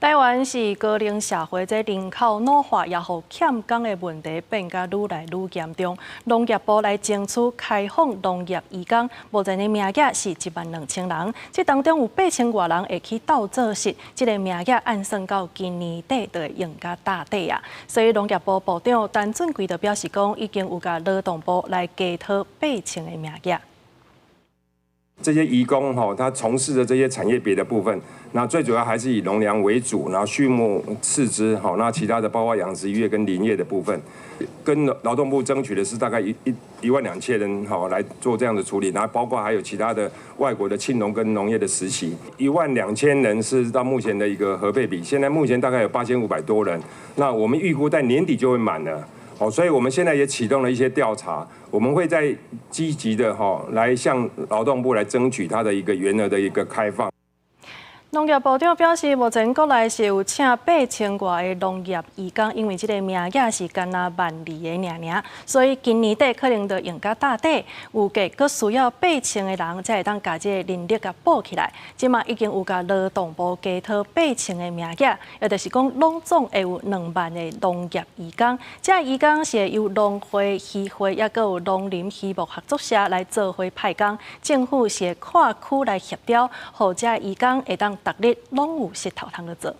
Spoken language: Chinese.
台湾是高龄社会，这人口老化也互欠工的问题变甲愈来愈严重。农业部来争取开放农业移工，目前的名额是12000人，这当中有8000多人会去斗做事，这个名额按算到今年底就会用甲大底啊。所以农业部部长陈俊贵就表示讲，已经有甲劳动部来加讨8000的名额。 这些移工他从事的这些产业别的部分，那最主要还是以农粮为主，然后畜牧次之，那其他的包括养殖业跟林业的部分，跟劳动部争取的是大概12000人，来做这样的处理，然后包括还有其他的外国的青农跟农业的实习，12000人是到目前的一个核配比，现在目前大概有8500多人，那我们预估在年底就会满了。 所以我们现在也启动了一些调查，我们会在积极的来向劳动部来争取它的一个员额的一个开放。 农业部长表示，目前国内是有请8000多个农业移工，因为这个名额是干那12000个尔，所以今年底可能就用到大底，有计佫需要8000个人才会当把这个人力甲补起来。即马已经有甲劳动部加讨8000个名额，也就是讲拢总会有2万个农业移工。这移工是由农会、渔会，也佫有农林渔牧合作社来做伙派工，政府是跨区来协调，或者移工会当 逐日拢有石头通去做。